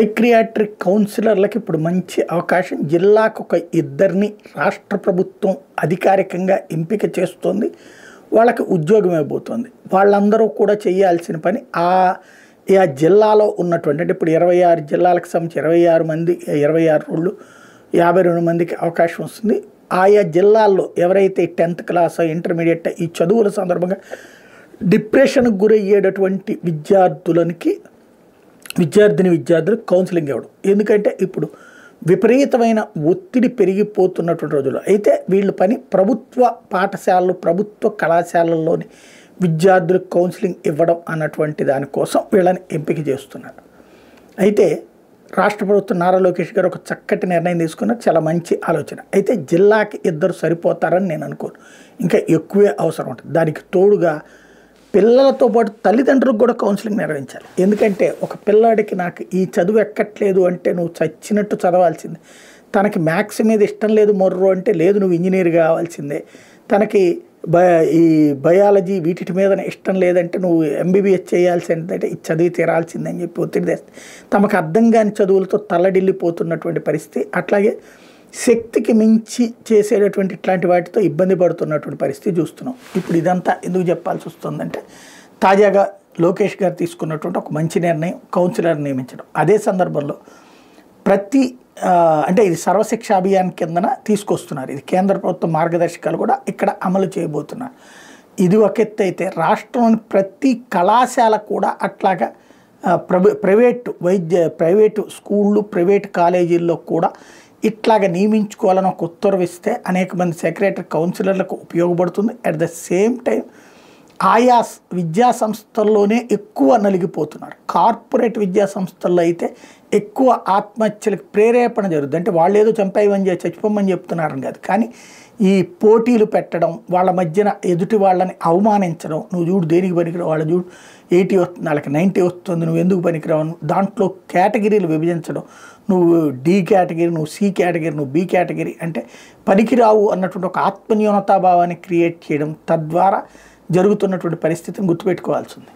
Psychiatric కౌన్సిలర్లకు ఇప్పుడు మంచి అవకాశం. జిల్లాకు ఒక ఇద్దరిని రాష్ట్ర ప్రభుత్వం అధికారికంగా ఎంపిక చేస్తోంది. వాళ్ళకి ఉద్యోగం ఇవ్వబోతోంది. వాళ్ళందరూ కూడా చేయాల్సిన పని ఆ జిల్లాలో ఉన్నటువంటి, అంటే ఇప్పుడు 26 జిల్లాలకు సంబంధించి 26 మంది, 26 రోళ్ళు 52 మందికి అవకాశం వస్తుంది. ఆయా జిల్లాల్లో ఎవరైతే 10th క్లాస్ ఇంటర్మీడియట్ ఈ చదువుల సందర్భంగా డిప్రెషన్కి గురయ్యేటటువంటి విద్యార్థులకు కౌన్సిలింగ్ ఇవ్వడం. ఎందుకంటే ఇప్పుడు విపరీతమైన ఒత్తిడి పెరిగిపోతున్నటువంటి రోజుల్లో అయితే వీళ్ళ పని ప్రభుత్వ పాఠశాలలు, ప్రభుత్వ కళాశాలల్లోని విద్యార్థులకు కౌన్సిలింగ్ ఇవ్వడం అన్నటువంటి దానికోసం వీళ్ళని ఎంపిక చేస్తున్నారు. అయితే రాష్ట్ర ప్రభుత్వం నారా లోకేష్ గారు ఒక చక్కటి నిర్ణయం తీసుకున్నారు. చాలా మంచి ఆలోచన. అయితే జిల్లాకి ఇద్దరు సరిపోతారని నేను అనుకోను, ఇంకా ఎక్కువే అవసరం ఉంటుంది. దానికి తోడుగా పిల్లలతో పాటు తల్లిదండ్రులకు కూడా కౌన్సిలింగ్ నిర్వహించాలి. ఎందుకంటే ఒక పిల్లాడికి నాకు ఈ చదువు ఎక్కట్లేదు అంటే నువ్వు చచ్చినట్టు చదవాల్సిందే. తనకి మ్యాథ్స్ మీద ఇష్టం లేదు మొర్రో అంటే లేదు నువ్వు ఇంజనీర్ కావాల్సిందే. తనకి ఈ బయాలజీ వీటి మీద ఇష్టం లేదంటే నువ్వు ఎంబీబీఎస్ చేయాల్సిందంటే ఇది చదివి తీరాల్సిందే అని చెప్పి ఒత్తిడి తెస్తే తమకు అర్థం కాని చదువులతో తల్లడిల్లిపోతున్నటువంటి పరిస్థితి. అట్లాగే శక్తికి మించి చేసేటటువంటి ఇట్లాంటి వాటితో ఇబ్బంది పడుతున్నటువంటి పరిస్థితి చూస్తున్నాం. ఇప్పుడు ఇదంతా ఎందుకు చెప్పాల్సి వస్తుందంటే తాజాగా లోకేష్ గారు తీసుకున్నటువంటి ఒక మంచి నిర్ణయం, కౌన్సిలర్ నియమించడం. అదే సందర్భంలో అంటే ఇది సర్వశిక్ష అభియాన్ కిందన తీసుకొస్తున్నారు. ఇది కేంద్ర ప్రభుత్వ మార్గదర్శకాలు కూడా ఇక్కడ అమలు చేయబోతున్నారు. ఇది ఒక ఎత్తు అయితే రాష్ట్రంలోని ప్రతి కళాశాల కూడా అట్లాగా ప్రైవేటు స్కూళ్ళు, ప్రైవేటు కాలేజీల్లో కూడా ఇట్లాగా నియమించుకోవాలని ఒక ఉత్తర్వు ఇస్తే అనేక మంది సెక్రటరీ కౌన్సిలర్లకు ఉపయోగపడుతుంది. అట్ ద సేమ్ టైం ఆయా విద్యా సంస్థల్లోనే ఎక్కువ నలిగిపోతున్నారు. కార్పొరేట్ విద్యా సంస్థల్లో అయితే ఎక్కువ ఆత్మహత్యలకు ప్రేరేపణ జరుగుతుంది. అంటే వాళ్ళు ఏదో చంపేయమని చచ్చిపోమని చెప్తున్నారని కాదు, కానీ ఈ పోటీలు పెట్టడం, వాళ్ళ మధ్యన ఎదుటి వాళ్ళని అవమానించడం. నువ్వు చూడు దేనికి పనికిరావు, వాళ్ళు చూడు 80 వస్తుంది, వాళ్ళకి 90 వస్తుంది, నువ్వు ఎందుకు పనికిరావు, దాంట్లో కేటగిరీలు విభజించడం. నువ్వు డి కేటగిరీ, నువ్వు సి కేటగిరీ, నువ్వు బి కేటగిరీ అంటే పనికిరావు అన్నటువంటి ఒక ఆత్మన్యూనతాభావాన్ని క్రియేట్ చేయడం, తద్వారా జరుగుతున్నటువంటి పరిస్థితిని గుర్తుపెట్టుకోవాల్సి ఉంది.